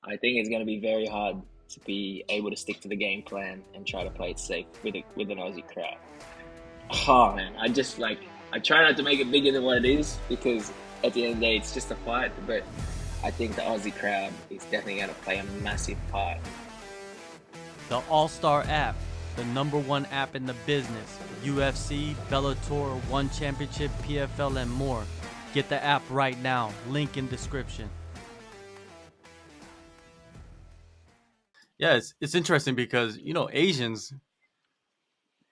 I think it's going to be very hard to be able to stick to the game plan and try to play it safe with an Aussie crowd. Oh man, I try not to make it bigger than what it is because at the end of the day, it's just a fight. But I think the Aussie crowd is definitely going to play a massive part. The AllStar app, the #1 app in the business. UFC, Bellator, One Championship, PFL, and more. Get the app right now. Link in description. Yeah, it's interesting because Asians,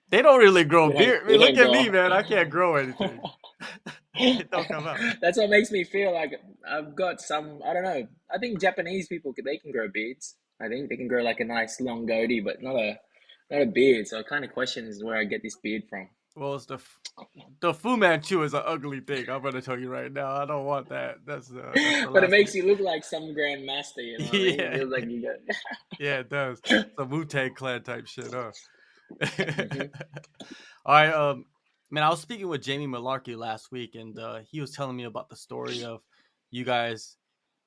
they don't really grow beard. I We mean, look don't at me, go. man. I can't grow anything. It don't come out. That's what makes me feel like I've got some. I don't know. I think Japanese people they can grow beards. I think they can grow like a nice long goatee, but not a beard. So I kind of question is where I get this beard from. Well, it's the Fu Manchu is an ugly thing. I'm gonna tell you right now. I don't want that. That's the But it last makes thing. you look like some grand master. You know what I mean? It Yeah, feels like you got. yeah, it does. Some Wu-Tang Clan type shit, huh? Hmm. All right, man. I was speaking with Jamie Malarkey last week, and he was telling me about the story of you guys.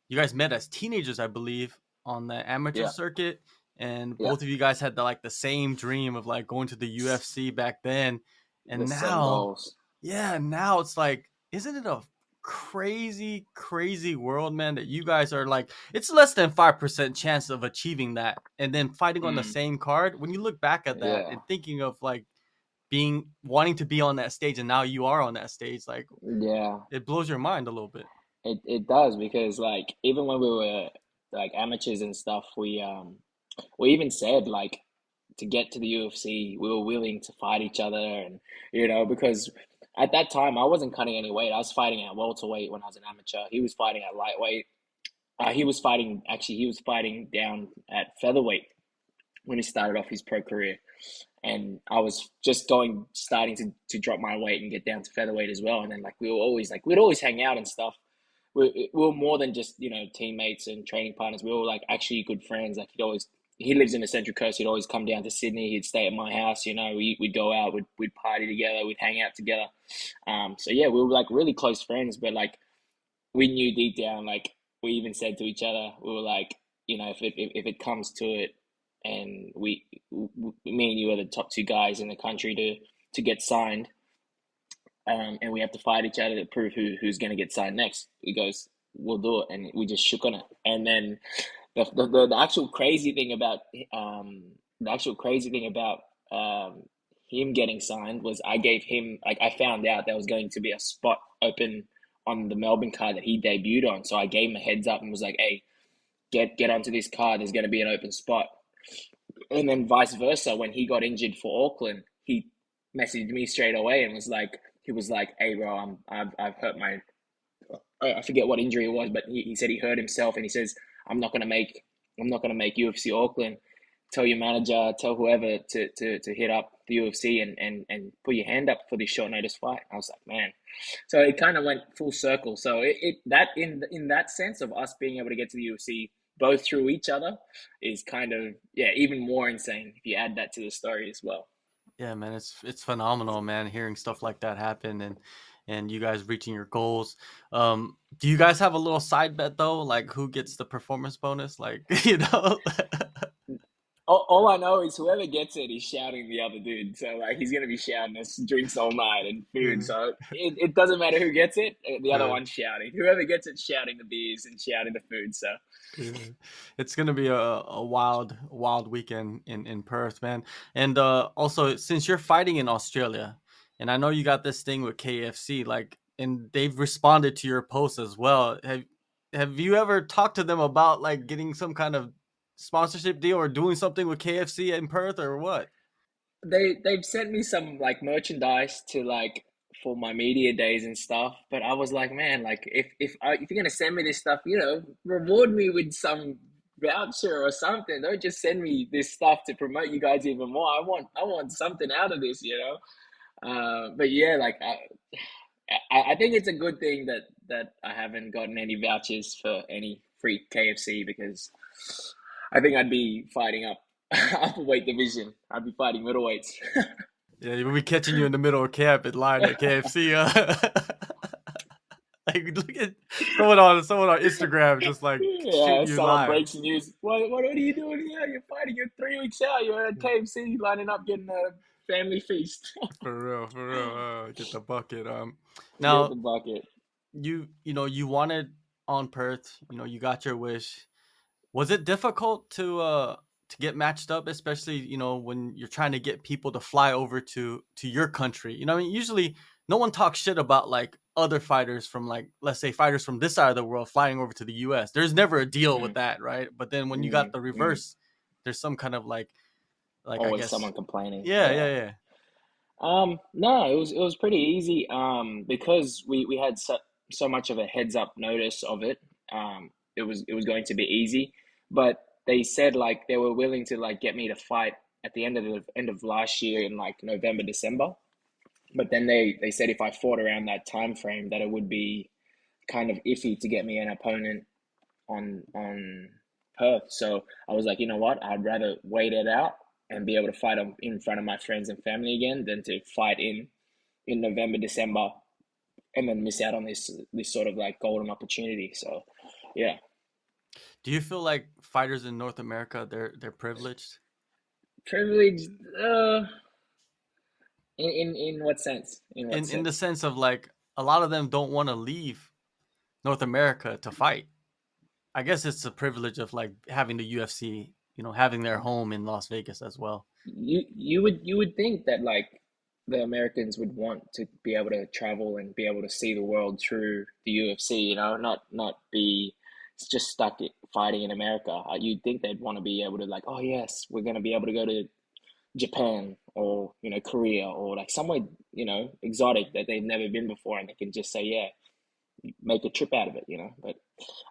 You guys met as teenagers, I believe, on the amateur Yeah, circuit, and yeah. both of you guys had the same dream of like going to the UFC back then, The and same now, goals. yeah, now it's like, isn't it a crazy, crazy world, man? That you guys are like, it's less than 5% chance of achieving that, and then fighting on the Mm, same card. When you look back at that yeah, and thinking of like being wanting to be on that stage, and now you are on that stage, like yeah. it blows your mind a little bit. It does because like even when we were like amateurs and stuff, we even said like to get to the UFC, we were willing to fight each other, and because at that time I wasn't cutting any weight. I was fighting at welterweight when I was an amateur. He was fighting at lightweight. He was fighting down at featherweight when he started off his pro career, and I was just starting to drop my weight and get down to featherweight as well. And then we'd always hang out and stuff. We were more than just teammates and training partners. We were like actually good friends. Like he lives in the Central Coast. He'd always come down to Sydney. He'd stay at my house. We'd go out. We'd party together. We'd hang out together. So yeah, we were like really close friends. But like we knew deep down, like we even said to each other, we were like, if it comes to it, and me and you are the top two guys in the country to get signed, and we have to fight each other to prove who's going to get signed next. He goes, we'll do it, and we just shook on it. And then the actual crazy thing about the actual crazy thing about him getting signed was I gave him like I found out there was going to be a spot open on the Melbourne card that he debuted on, so I gave him a heads up and was like, "Hey, get onto this card. There's going to be an open spot." And then vice versa, when he got injured for Auckland, he messaged me straight away and he was like, "Hey, bro, I've hurt my I forget what injury it was, but he said he hurt himself, and he says I'm not gonna make UFC Auckland. Tell your manager, tell whoever to hit up the UFC and put your hand up for this short notice fight." I was like, man, so it kind of went full circle. So it that in that sense of us being able to get to the UFC both through each other is kind of even more insane if you add that to the story as well. Yeah, man, it's phenomenal, man, hearing stuff like that happen and you guys reaching your goals. Do you guys have a little side bet though, like who gets the performance bonus? Like, you know? All I know is whoever gets it is shouting the other dude. So like he's gonna be shouting us drinks all night and food. Yeah, So it doesn't matter who gets it. The other yeah, one's shouting. Whoever gets it, shouting the beers and shouting the food. So yeah. It's gonna be a wild weekend in Perth, man. And also, since you're fighting in Australia, and I know you got this thing with KFC, like, and they've responded to your post as well. Have you ever talked to them about like getting some kind of sponsorship deal or doing something with KFC in Perth or what? they've sent me some like merchandise to like for my media days and stuff. But I was like, man, like if you're gonna send me this stuff, reward me with some voucher or something. Don't just send me this stuff to promote you guys even more. I want something out of this. But yeah, like I think it's a good thing that I haven't gotten any vouchers for any free KFC because I think I'd be fighting up upper weight division. I'd be fighting middleweights. Yeah, we'll be catching you in the middle of camp in line at KFC. like look at someone on Instagram just like Yeah, shooting you someone live. breaks the news. What are you doing here? You're fighting. You're 3 weeks out. You're at KFC lining up getting a family feast. For real. Get the bucket. Get the Now bucket. you wanted on Perth. You got your wish. Was it difficult to get matched up, especially when you're trying to get people to fly over to your country? I mean, usually no one talks shit about like other fighters from like let's say fighters from this side of the world flying over to the U.S. There's never a deal with Mm, that, right? But then when you got mm, the mm. reverse, there's some kind of like I Always guess someone complaining. yeah Yeah. yeah yeah. No, it was pretty easy. Because we had so much of a heads up notice of it. It was going to be easy, but they said like they were willing to like get me to fight at the end of last year in like November, December. But then they said if I fought around that time frame, that it would be kind of iffy to get me an opponent on Perth. So I was like, you know what? I'd rather wait it out and be able to fight in front of my friends and family again than to fight in November, December, and then miss out on this sort of like golden opportunity. So, yeah, Do you feel like fighters in North America they're privileged privileged. In what sense? In what in the sense? sense of like a lot of them don't want to leave North America to fight? I guess it's the privilege of like having the UFC, having their home in Las Vegas as well. You would think that like the Americans would want to be able to travel and be able to see the world through the UFC, not be just stuck fighting in America. You'd think they'd want to be able to like, oh yes, we're going to be able to go to Japan or Korea or like somewhere exotic that they've never been before, and they can just say yeah, make a trip out of it. But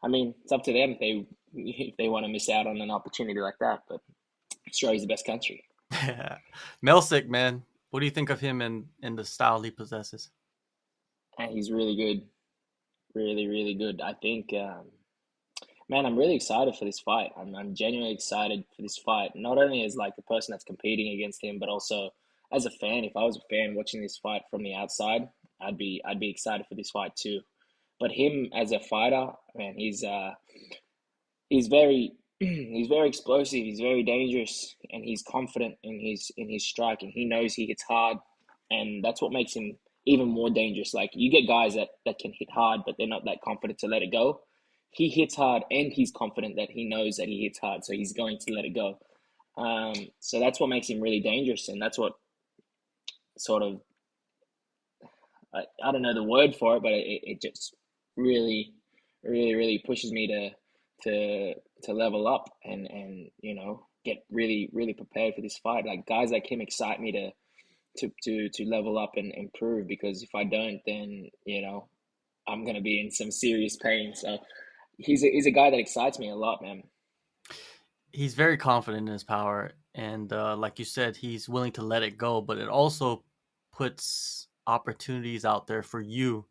I mean, it's up to them if they want to miss out on an opportunity like that. But Australia's the best country. Yeah. Melsik, man, what do you think of him and the style he possesses? And he's really good, really, really good. I think, man, I'm really excited for this fight. I'm genuinely excited for this fight. Not only as like the person that's competing against him, but also as a fan. If I was a fan watching this fight from the outside, I'd be excited for this fight too. But him as a fighter, man, he's very he's very explosive. He's very dangerous, and he's confident in his strike, and he knows he hits hard, and that's what makes him even more dangerous. Like you get guys that can hit hard, but they're not that confident to let it go. He hits hard, and he's confident that he knows that he hits hard, so he's going to let it go. So that's what makes him really dangerous, and that's what sort of I don't know the word for it, but it just really, really, really pushes me to to level up and get really, really prepared for this fight. Like guys like him excite me to level up and improve, because if I don't, then I'm gonna be in some serious pain. So he's a guy that excites me a lot, man. He's very confident in his power, and like you said, he's willing to let it go, but it also puts opportunities out there for you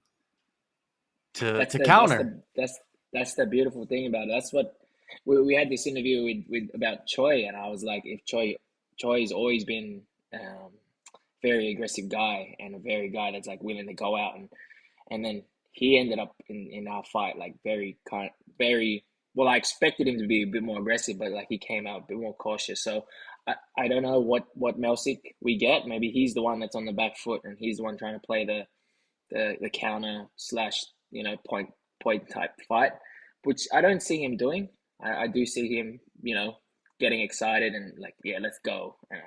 to That's to the that's counter. the that's that's the beautiful thing about it. That's what we had this interview with about Choi, and I was like, if Choi's always been um, very aggressive guy and a very guy that's like willing to go out, and then he ended up in our fight like very well. I expected him to be a bit more aggressive, but like he came out a bit more cautious. So I don't know what Melsik we get. Maybe he's the one that's on the back foot, and he's the one trying to play the counter slash point type fight, which I don't see him doing. I do see him getting excited and like yeah, let's go. And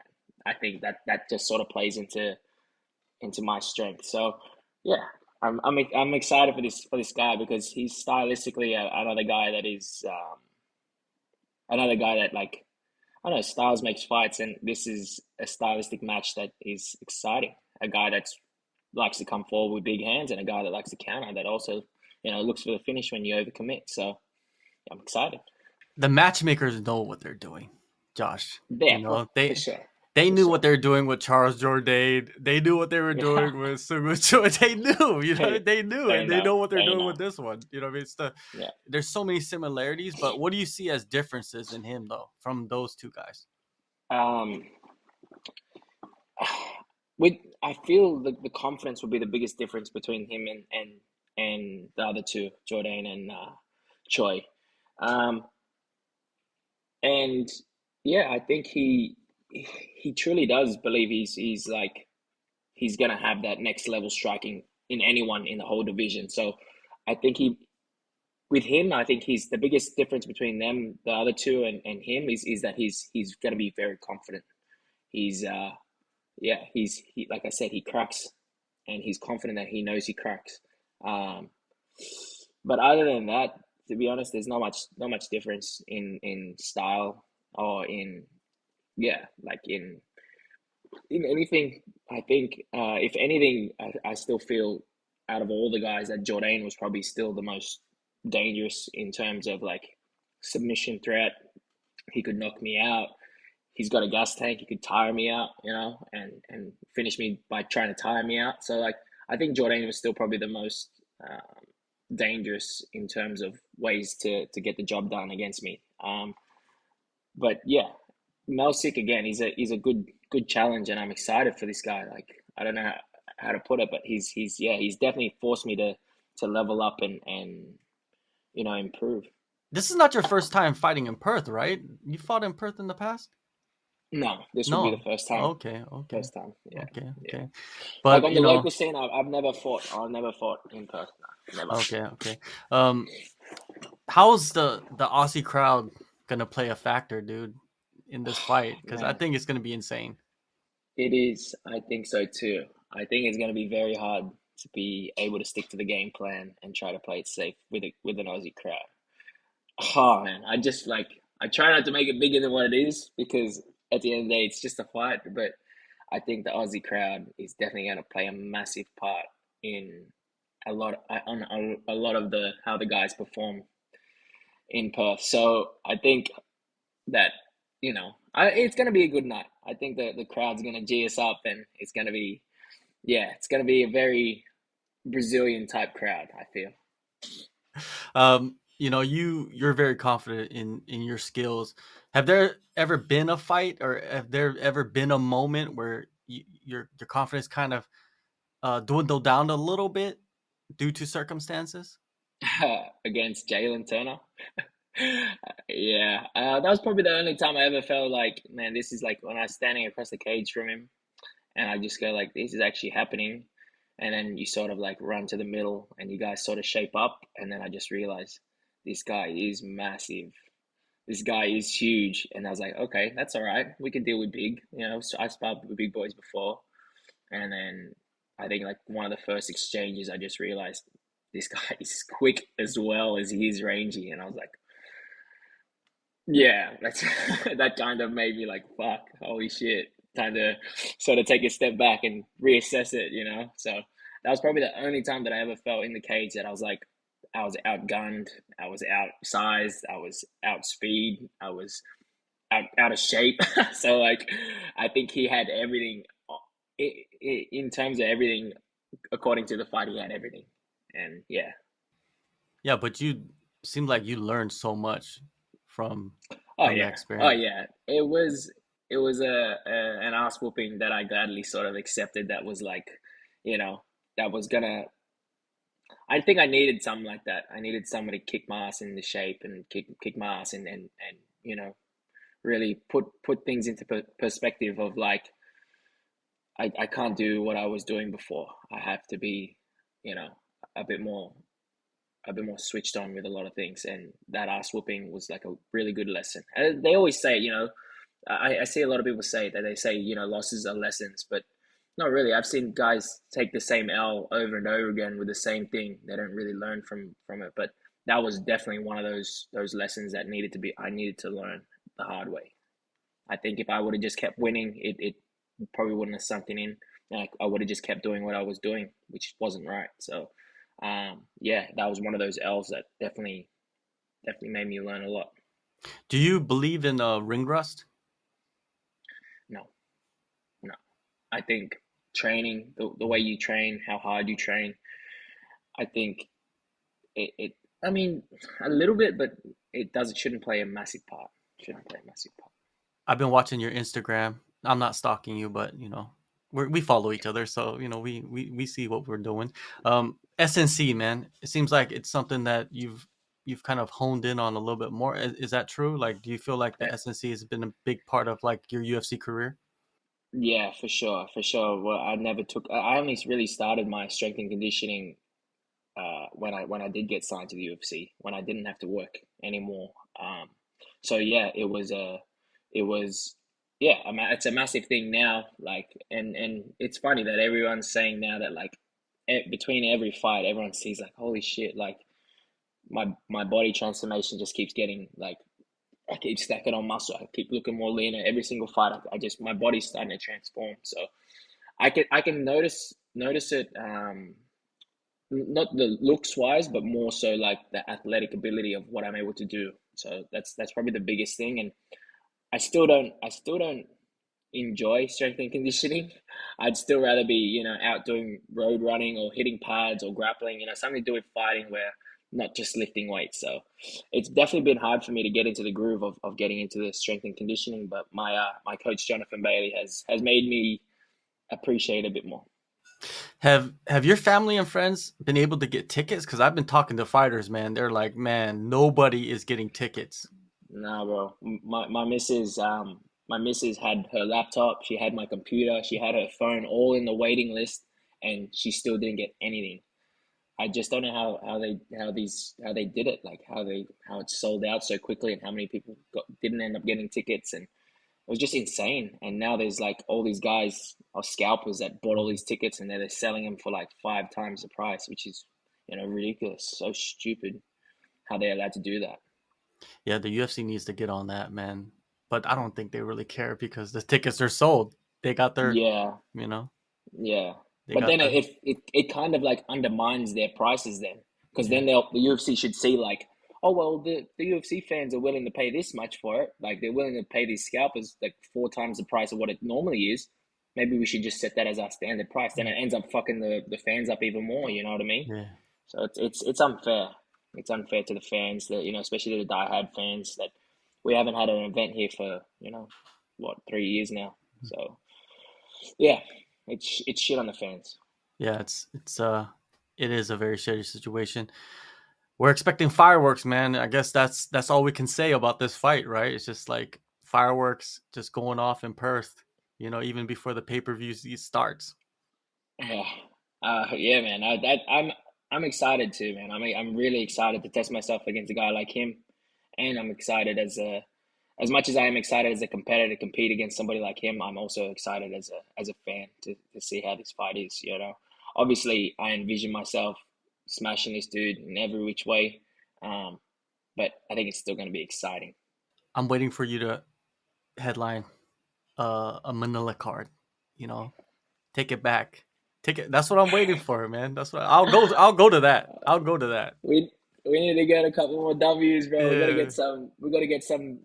I think that just sort of plays into my strength. So yeah, I'm excited for this guy because he's stylistically another guy that is another guy that like I don't know, styles makes fights, and this is a stylistic match that is exciting. A guy that likes to come forward with big hands, and a guy that likes to counter that also looks for the finish when you overcommit. So I'm excited. The matchmakers know what they're doing, Josh. Yeah, You for, know, for they sure, they for knew what sure. they were doing with Charles Jourdain. They knew what they were Yeah, doing with Sugu Choi. They knew, hey, they knew, they and they know, know what they're they doing know. with this one. I mean, Yeah. there's so many similarities, but what do you see as differences in him though from those two guys? Um, with I feel the confidence would be the biggest difference between him and the other two, Jordan and Choi. Um, and yeah, I think he truly does believe he's like he's gonna have that next level striking in anyone in the whole division. So I think he with him, I think he's the biggest difference between them, the other two, and him is that he's gonna be very confident. He's yeah, he like I said, he cracks, and he's confident that he knows he cracks. Um, but other than that, to be honest, there's not much difference in style or in yeah, like in anything. I think if anything, I still feel out of all the guys that Jordan was probably still the most dangerous in terms of like submission threat. He could knock me out. He's got a gas tank. He could tire me out, and finish me by trying to tire me out. So like I think Jordan was still probably the most dangerous in terms of ways to get the job done against me. But yeah, Melsik again. He's a good challenge, and I'm excited for this guy. Like I don't know how to put it, but he's definitely forced me to level up and improve. This is not your first time fighting in Perth, right? You fought in Perth in the past? No, this would be the No. first time. Okay, okay, First time. Yeah, okay, yeah. okay. Like But on the local scene, I've never fought. I've never fought in person. No, never. okay, okay. Um, how's the Aussie crowd gonna play a factor, dude, in this fight? Because I Man, think it's gonna be insane. it is. I think so too. I think it's going to be very hard to be able to stick to the game plan and try to play it safe with an Aussie crowd. Oh man, I try not to make it bigger than what it is because at the end of the day, it's just a fight. But I think the Aussie crowd is definitely going to play a massive part in a lot of the how the guys perform in Perth. So I think that it's going to be a good night. I think the crowd's going to g us up, and it's going to be a very Brazilian type crowd. I feel. You're very confident in your skills. Have there ever been a fight, or have there ever been a moment where your confidence kind of dwindled down a little bit due to circumstances? Against Jalen Turner. Yeah, that was probably the only time I ever felt like, man, this is like when I was standing across the cage from him, and I just go like, this is actually happening, and then you sort of like run to the middle, and you guys sort of shape up, and then I just realized this guy is massive. This guy is huge, and I was like, okay, that's all right. We can deal with big. So I sparred with big boys before, and then I think like one of the first exchanges, I just realized this guy is quick as well as he is rangy, and I was like, yeah, that's that kind of made me like, fuck, holy shit, time to sort of take a step back and reassess it. So that was probably the only time that I ever felt in the cage that I was like, I was outgunned, I was outsized, I was outspeed, I was out of shape. So like, I think he had everything in terms of everything. According to the fight, he had everything, and yeah. Yeah, but you seem like you learned so much from Oh that yeah, oh experience. yeah. It was an ass whooping that I gladly sort of accepted. That was like, you know, that was gonna. I think I needed something like that. I needed somebody to kick my ass into shape and kick my ass and really put things into perspective of like I can't do what I was doing before. I have to be, you know, a bit more a bit more switched on with a lot of things, and that ass whooping was like a really good lesson. And they always say, I see a lot of people say that they say, losses are lessons, but not really. I've seen guys take the same L over and over again with the same thing. They don't really learn from it, but that was definitely one of those lessons that I needed to learn the hard way. I think if I would have just kept winning, it probably wouldn't have sunk in. Like I would have just kept doing what I was doing, which wasn't right. So, yeah, that was one of those L's that definitely made me learn a lot. Do you believe in ring rust? No, no. I think training, the way you train, how hard you train, I think it. I mean, a little bit, but it shouldn't play a massive part. Shouldn't play a massive part. I've been watching your Instagram. I'm not stalking you, but we follow each other, so we see what we're doing. SNC, man. It seems like it's something that you've kind of honed in on a little bit more. Is that true? Like, do you feel like the SNC has been a big part of like your UFC career? Yeah, for sure, for sure. Well, I never took. I only really started my strength and conditioning when I did get signed to the UFC, when I didn't have to work anymore. So yeah, it was yeah, it's a massive thing now. Like, and it's funny that everyone's saying now that like between every fight, everyone sees like, holy shit, like my body transformation just keeps getting like I keep stacking on muscle. I keep looking more leaner every single fight. I just my body's starting to transform. So I can notice it. Not the looks wise, but more so like the athletic ability of what I'm able to do. So that's probably the biggest thing. And I still don't enjoy strength and conditioning. I'd still rather be, out doing road running or hitting pads or grappling, something to do with fighting where not just lifting weights. So it's definitely been hard for me to get into the groove of getting into the strength and conditioning, but my coach Jonathan Bailey has made me appreciate it a bit more. Have your family and friends been able to get tickets? Because I've been talking to fighters, man. They're like, man, nobody is getting tickets. Nah, bro. My missus had her laptop, she had my computer, she had her phone all in the waiting list, and she still didn't get anything. I just don't know how they did it, like how it sold out so quickly and how many people didn't end up getting tickets, and it was just insane. And now there's like all these guys or scalpers that bought all these tickets and they're selling them for like 5 times the price, which is ridiculous. So stupid how they're allowed to do that. Yeah, the UFC needs to get on that, man. But I don't think they really care because the tickets are sold. They got their, Yeah, you know, yeah, they but got then their. it kind of like undermines their prices then, because Yeah, then the UFC should see like, oh well, the UFC fans are willing to pay this much for it, like they're willing to pay these scalpers like 4 times the price of what it normally is. Maybe we should just set that as our standard price. Then it ends up fucking the fans up even more. You know what I mean? yeah. So it's unfair. It's unfair to the fans that especially the diehard fans that we haven't had an event here for what 3 years now. So yeah, it's shit on the fans. Yeah, it is a very shitty situation. We're expecting fireworks, man. I guess that's all we can say about this fight, right? It's just like fireworks just going off in Perth, even before the pay-per-view starts. Yeah, yeah, man. I'm excited too, man. I'm really excited to test myself against a guy like him, and I'm excited as much as I am excited as a competitor to compete against somebody like him. I'm also excited as a fan to see how this fight is. Obviously, I envision myself smashing this dude in every which way, um, but I think it's still going to be exciting. I'm waiting for you to headline a Manila card, you know. Take it back. Take it. That's what I'm waiting for, man. That's what I'll go to that. I'll go to that. We we need to get a couple more W's, bro. We got to get Yeah. some. We got to get some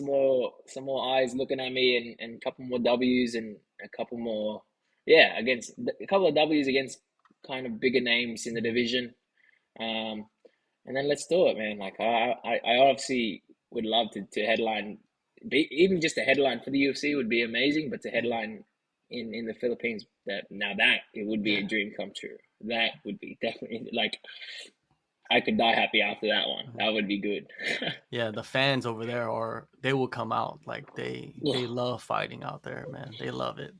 more eyes looking at me and a couple more W's and a couple more against a couple of W's against kind of bigger names in the division. Um, and then let's do it, man. Like I obviously would love to headline, even just a headline for the UFC would be amazing. But to headline in the Philippines, that it would be Yeah. a dream come true. That would be definitely like I could die happy after that one. Mhm. That would be good. Yeah, the fans over there they will come out like Yeah, they love fighting out there, man. They love it.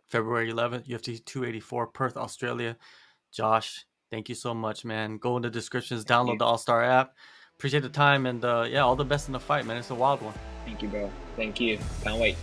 February 11th, UFC 284, Perth, Australia. Josh, thank you so much, man. Go in the descriptions, thank download you, the AllStar app. Appreciate the time and yeah, all the best in the fight, man. It's a wild one. thank you, bro. Thank you. Can't wait.